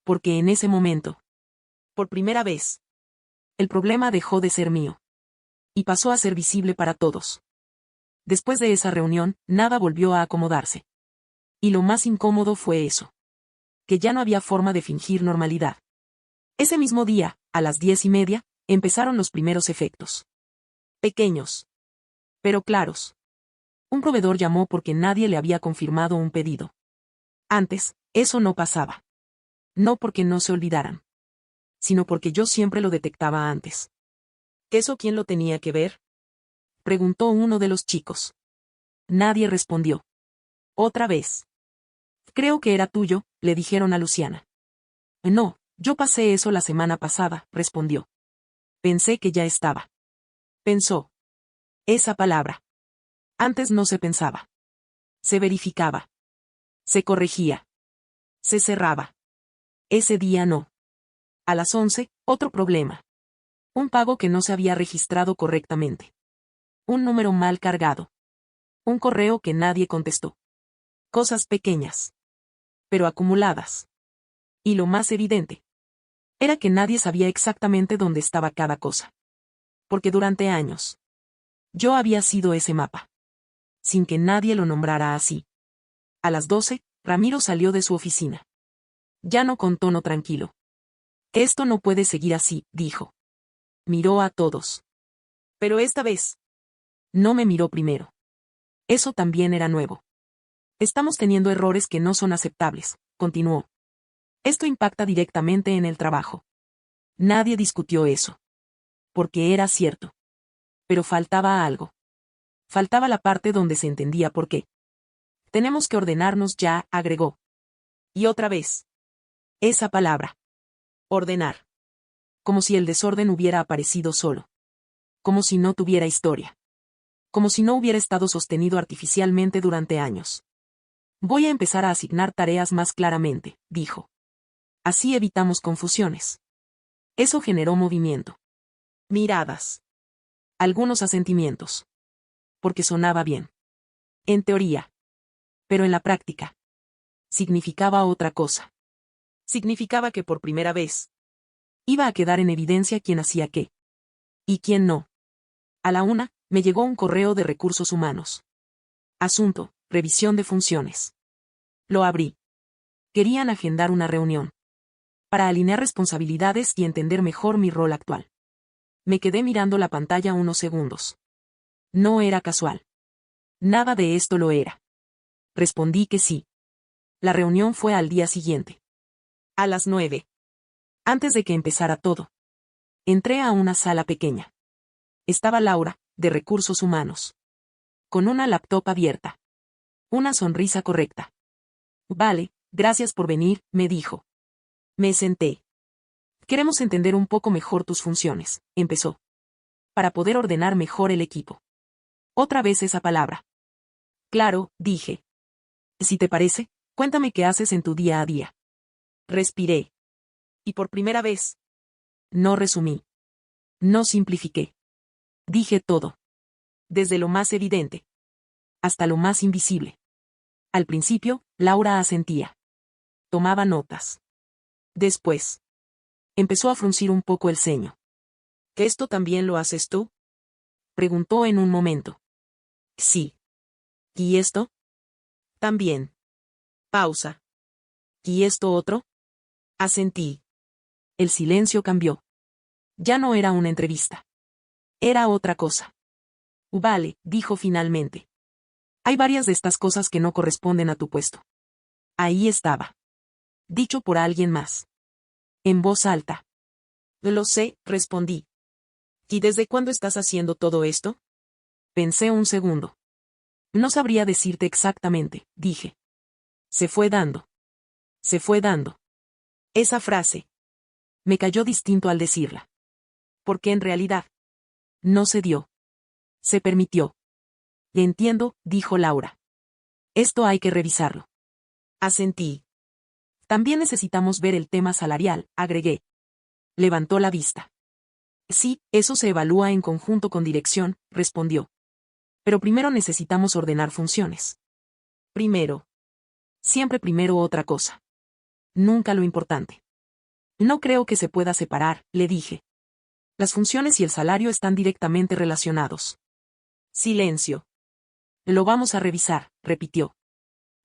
Porque en ese momento. Por primera vez. El problema dejó de ser mío. Y pasó a ser visible para todos. Después de esa reunión, nada volvió a acomodarse. Y lo más incómodo fue eso. Que ya no había forma de fingir normalidad. Ese mismo día, a las 10:30, empezaron los primeros efectos. Pequeños. Pero claros. Un proveedor llamó porque nadie le había confirmado un pedido. Antes, eso no pasaba. No porque no se olvidaran. Sino porque yo siempre lo detectaba antes. ¿Eso quién lo tenía que ver? Preguntó uno de los chicos. Nadie respondió. Otra vez. Creo que era tuyo, le dijeron a Luciana. No, yo pasé eso la semana pasada, respondió. Pensé que ya estaba. Pensó. Esa palabra. Antes no se pensaba. Se verificaba. Se corregía. Se cerraba. Ese día no. A las 11, otro problema. Un pago que no se había registrado correctamente. Un número mal cargado. Un correo que nadie contestó. Cosas pequeñas, pero acumuladas. Y lo más evidente era que nadie sabía exactamente dónde estaba cada cosa. Porque durante años, yo había sido ese mapa. Sin que nadie lo nombrara así. A las 12, Ramiro salió de su oficina. Ya no con tono tranquilo. Esto no puede seguir así, dijo. Miró a todos. Pero esta vez, no me miró primero. Eso también era nuevo. Estamos teniendo errores que no son aceptables, continuó. Esto impacta directamente en el trabajo. Nadie discutió eso. Porque era cierto. Pero faltaba algo. Faltaba la parte donde se entendía por qué. Tenemos que ordenarnos ya, agregó. Y otra vez. Esa palabra. Ordenar. Como si el desorden hubiera aparecido solo. Como si no tuviera historia. Como si no hubiera estado sostenido artificialmente durante años. Voy a empezar a asignar tareas más claramente, dijo. Así evitamos confusiones. Eso generó movimiento. Miradas. Algunos asentimientos. Porque sonaba bien. En teoría. Pero en la práctica. Significaba otra cosa. Significaba que por primera vez iba a quedar en evidencia quién hacía qué. Y quién no. A la 1, me llegó un correo de recursos humanos. Asunto, revisión de funciones. Lo abrí. Querían agendar una reunión. Para alinear responsabilidades y entender mejor mi rol actual. Me quedé mirando la pantalla unos segundos. No era casual. Nada de esto lo era. Respondí que sí. La reunión fue al día siguiente. A las 9. Antes de que empezara todo. Entré a una sala pequeña. Estaba Laura, de Recursos Humanos. Con una laptop abierta. Una sonrisa correcta. Vale, gracias por venir, me dijo. Me senté. Queremos entender un poco mejor tus funciones, empezó. Para poder ordenar mejor el equipo. Otra vez esa palabra. Claro, dije. Si te parece, cuéntame qué haces en tu día a día. Respiré. Y por primera vez. No resumí. No simplifiqué. Dije todo. Desde lo más evidente. Hasta lo más invisible. Al principio, Laura asentía. Tomaba notas. Después. Empezó a fruncir un poco el ceño. ¿Que esto también lo haces tú? Preguntó en un momento. Sí. ¿Y esto? También. Pausa. ¿Y esto otro? Asentí. El silencio cambió. Ya no era una entrevista. Era otra cosa. Vale, dijo finalmente. Hay varias de estas cosas que no corresponden a tu puesto. Ahí estaba. Dicho por alguien más. En voz alta. Lo sé, respondí. ¿Y desde cuándo estás haciendo todo esto? Pensé un segundo. No sabría decirte exactamente, dije. Se fue dando. Se fue dando. Esa frase. Me cayó distinto al decirla. Porque en realidad. No se dio. Se permitió. Entiendo, dijo Laura. Esto hay que revisarlo. Asentí. También necesitamos ver el tema salarial, agregué. Levantó la vista. Sí, eso se evalúa en conjunto con dirección, respondió. Pero primero necesitamos ordenar funciones. Primero. Siempre primero otra cosa. Nunca lo importante. No creo que se pueda separar, le dije. Las funciones y el salario están directamente relacionados. Silencio. Lo vamos a revisar, repitió.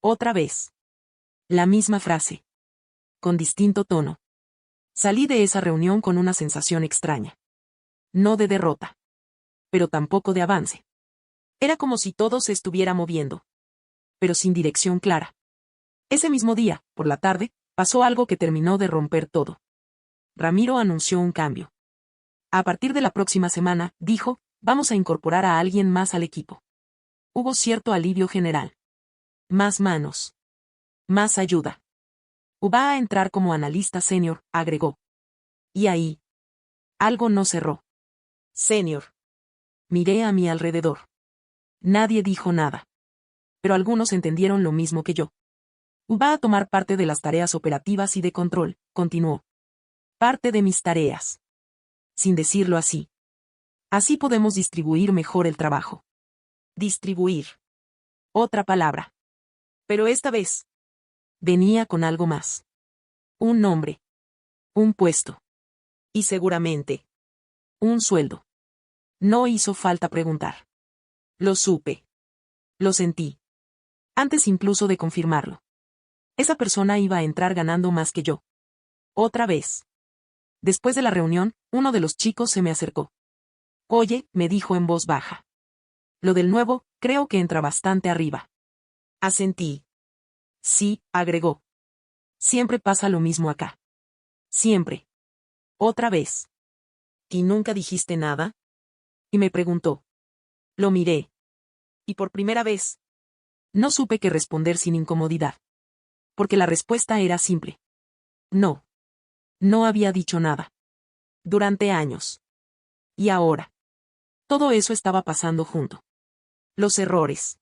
Otra vez. La misma frase. Con distinto tono. Salí de esa reunión con una sensación extraña. No de derrota. Pero tampoco de avance. Era como si todo se estuviera moviendo. Pero sin dirección clara. Ese mismo día, por la tarde, pasó algo que terminó de romper todo. Ramiro anunció un cambio. A partir de la próxima semana, dijo, vamos a incorporar a alguien más al equipo. Hubo cierto alivio general. Más manos. Más ayuda. Va a entrar como analista senior, agregó. Y ahí. Algo no cerró. Senior. Miré a mi alrededor. Nadie dijo nada. Pero algunos entendieron lo mismo que yo. Va a tomar parte de las tareas operativas y de control, continuó. Parte de mis tareas. Sin decirlo así. Así podemos distribuir mejor el trabajo. Distribuir. Otra palabra. Pero esta vez venía con algo más. Un nombre. Un puesto. Y seguramente un sueldo. No hizo falta preguntar. Lo supe. Lo sentí. Antes incluso de confirmarlo. Esa persona iba a entrar ganando más que yo. Otra vez. Después de la reunión, uno de los chicos se me acercó. Oye, me dijo en voz baja. Lo del nuevo, creo que entra bastante arriba. Asentí. Sí, agregó. Siempre pasa lo mismo acá. Siempre. Otra vez. ¿Y nunca dijiste nada? Y me preguntó. Lo miré. Y por primera vez. No supe qué responder sin incomodidad. Porque la respuesta era simple. No. No había dicho nada. Durante años. Y ahora. Todo eso estaba pasando junto. Los errores.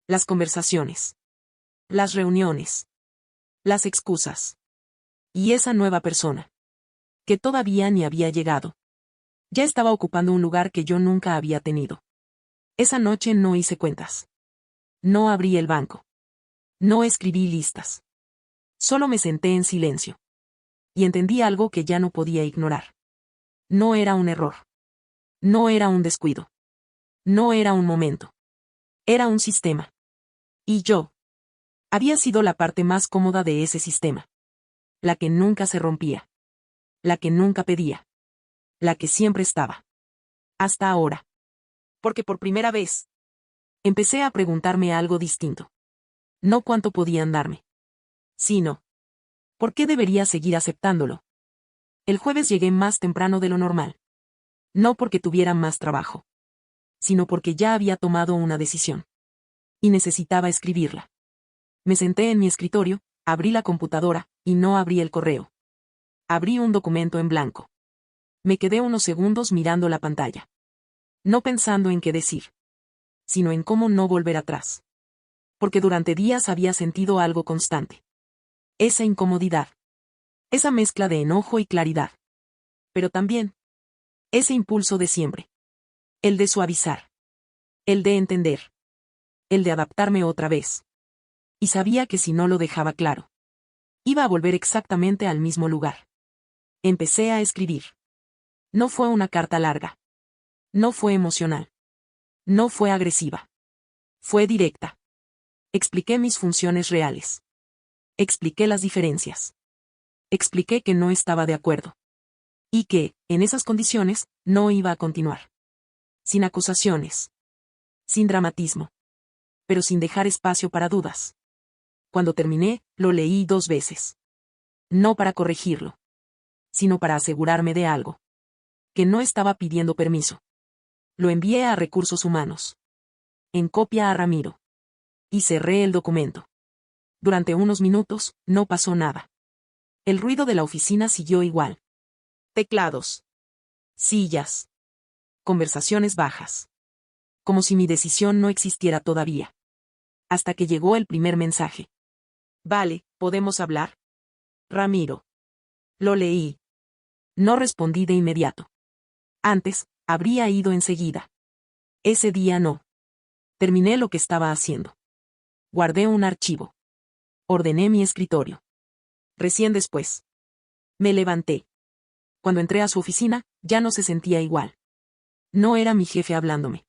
Las conversaciones. Las reuniones. Las excusas. Y esa nueva persona. Que todavía ni había llegado. Ya estaba ocupando un lugar que yo nunca había tenido. Esa noche no hice cuentas. No abrí el banco. No escribí listas. Solo me senté en silencio. Y entendí algo que ya no podía ignorar. No era un error. No era un descuido. No era un momento. Era un sistema. Y yo. Había sido la parte más cómoda de ese sistema. La que nunca se rompía. La que nunca pedía. La que siempre estaba. Hasta ahora. Porque por primera vez. Empecé a preguntarme algo distinto. No cuánto podían darme. Sino. ¿Por qué debería seguir aceptándolo? El jueves llegué más temprano de lo normal. No porque tuviera más trabajo. Sino porque ya había tomado una decisión. Y necesitaba escribirla. Me senté en mi escritorio, abrí la computadora, y no abrí el correo. Abrí un documento en blanco. Me quedé unos segundos mirando la pantalla. No pensando en qué decir. Sino en cómo no volver atrás. Porque durante días había sentido algo constante. Esa incomodidad. Esa mezcla de enojo y claridad. Pero también. Ese impulso de siempre. El de suavizar. El de entender. El de adaptarme otra vez. Y sabía que si no lo dejaba claro, iba a volver exactamente al mismo lugar. Empecé a escribir. No fue una carta larga. No fue emocional. No fue agresiva. Fue directa. Expliqué mis funciones reales. Expliqué las diferencias. Expliqué que no estaba de acuerdo. Y que, en esas condiciones, no iba a continuar. Sin acusaciones. Sin dramatismo. Pero sin dejar espacio para dudas. Cuando terminé, lo leí 2 veces. No para corregirlo. Sino para asegurarme de algo. Que no estaba pidiendo permiso. Lo envié a Recursos Humanos. En copia a Ramiro. Y cerré el documento. Durante unos minutos, no pasó nada. El ruido de la oficina siguió igual. Teclados. Sillas. Conversaciones bajas. Como si mi decisión no existiera todavía. Hasta que llegó el primer mensaje. Vale, ¿podemos hablar? Ramiro. Lo leí. No respondí de inmediato. Antes, habría ido enseguida. Ese día no. Terminé lo que estaba haciendo. Guardé un archivo. Ordené mi escritorio. Recién después. Me levanté. Cuando entré a su oficina, ya no se sentía igual. No era mi jefe hablándome.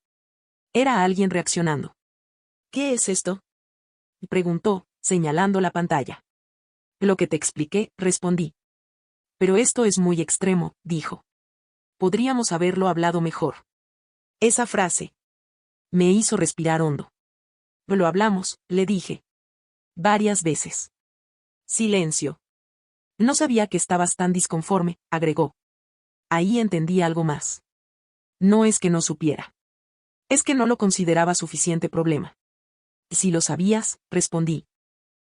Era alguien reaccionando. ¿Qué es esto? Preguntó, señalando la pantalla. Lo que te expliqué, respondí. Pero esto es muy extremo, dijo. Podríamos haberlo hablado mejor. Esa frase me hizo respirar hondo. Lo hablamos, le dije. Varias veces. Silencio. No sabía que estabas tan disconforme, agregó. Ahí entendí algo más. No es que no supiera. Es que no lo consideraba suficiente problema. Si lo sabías, respondí.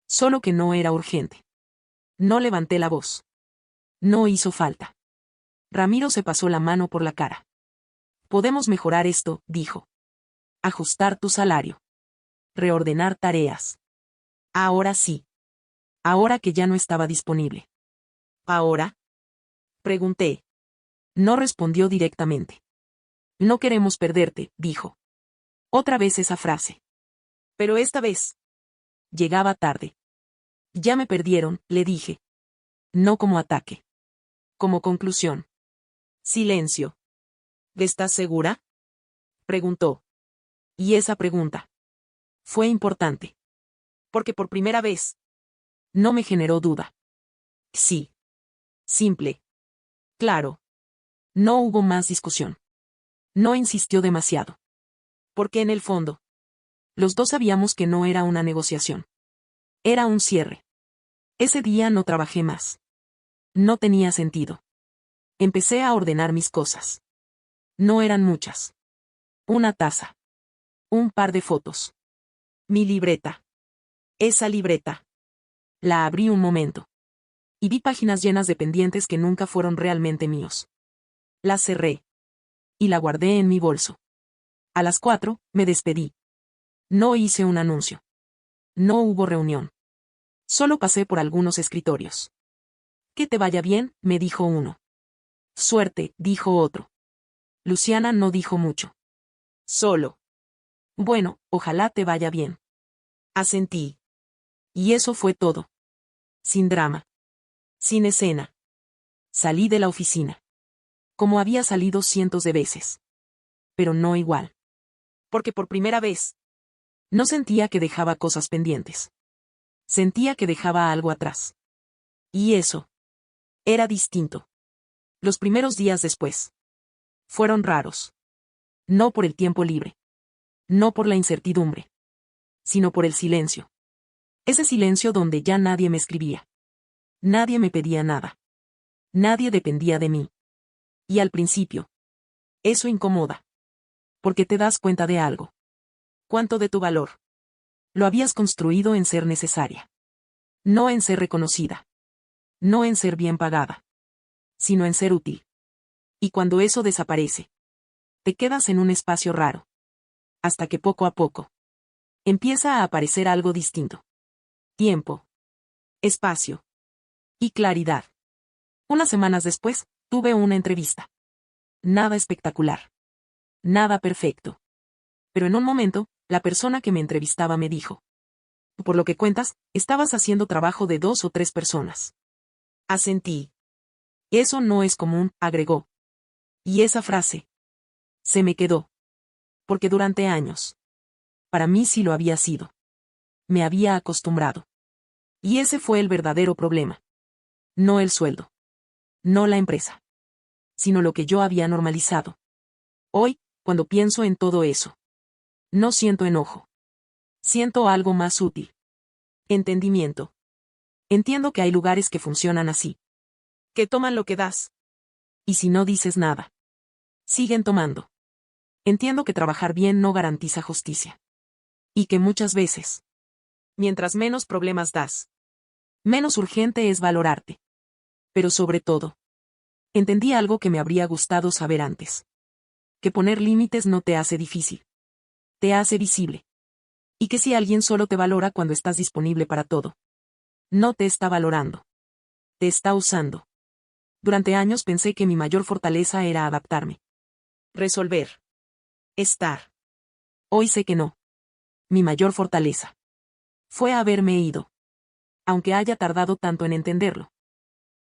Solo que no era urgente. No levanté la voz. No hizo falta. Ramiro se pasó la mano por la cara. Podemos mejorar esto, dijo. Ajustar tu salario. Reordenar tareas. Ahora sí. Ahora que ya no estaba disponible. ¿Ahora? Pregunté. No respondió directamente. No queremos perderte, dijo. Otra vez esa frase. Pero esta vez. llegaba tarde. Ya me perdieron, le dije. No como ataque. Como conclusión. Silencio. ¿Estás segura? Preguntó. Y esa pregunta fue importante. Porque por primera vez no me generó duda. Sí. Simple. Claro. No hubo más discusión. No insistió demasiado. Porque en el fondo, los dos sabíamos que no era una negociación. Era un cierre. Ese día no trabajé más. No tenía sentido. Empecé a ordenar mis cosas. No eran muchas. Una taza. Un par de fotos. Mi libreta. Esa libreta. La abrí un momento. Y vi páginas llenas de pendientes que nunca fueron realmente míos. La cerré. Y la guardé en mi bolso. A las 4, me despedí. No hice un anuncio. No hubo reunión. Solo pasé por algunos escritorios. Que te vaya bien, me dijo uno. Suerte, dijo otro. Luciana no dijo mucho. Solo. Bueno, ojalá te vaya bien. Asentí. Y eso fue todo. Sin drama. Sin escena. Salí de la oficina. Como había salido cientos de veces. Pero no igual. Porque por primera vez, no sentía que dejaba cosas pendientes. Sentía que dejaba algo atrás. Y eso era distinto. Los primeros días después fueron raros. No por el tiempo libre. No por la incertidumbre. Sino por el silencio. Ese silencio donde ya nadie me escribía. Nadie me pedía nada. Nadie dependía de mí. Y al principio, eso incomoda. Porque te das cuenta de algo. ¿Cuánto de tu valor lo habías construido en ser necesaria? No en ser reconocida. No en ser bien pagada. Sino en ser útil. Y cuando eso desaparece, te quedas en un espacio raro. Hasta que poco a poco empieza a aparecer algo distinto. Tiempo. Espacio. Y claridad. Unas semanas después, tuve una entrevista. Nada espectacular. Nada perfecto. Pero en un momento, la persona que me entrevistaba me dijo: por lo que cuentas, estabas haciendo trabajo de 2 o 3 personas. Asentí. Eso no es común, agregó. Y esa frase se me quedó. Porque durante años, para mí sí lo había sido. Me había acostumbrado. Y ese fue el verdadero problema. No el sueldo. No la empresa. Sino lo que yo había normalizado. Hoy, cuando pienso en todo eso, no siento enojo. Siento algo más útil. Entendimiento. Entiendo que hay lugares que funcionan así. Que toman lo que das. Y si no dices nada, siguen tomando. Entiendo que trabajar bien no garantiza justicia. Y que muchas veces, mientras menos problemas das, menos urgente es valorarte. Pero sobre todo, entendí algo que me habría gustado saber antes. Que poner límites no te hace difícil. Te hace visible. Y que si alguien solo te valora cuando estás disponible para todo, no te está valorando. Te está usando. Durante años pensé que mi mayor fortaleza era adaptarme. Resolver. Estar. Hoy sé que no. Mi mayor fortaleza fue haberme ido. Aunque haya tardado tanto en entenderlo.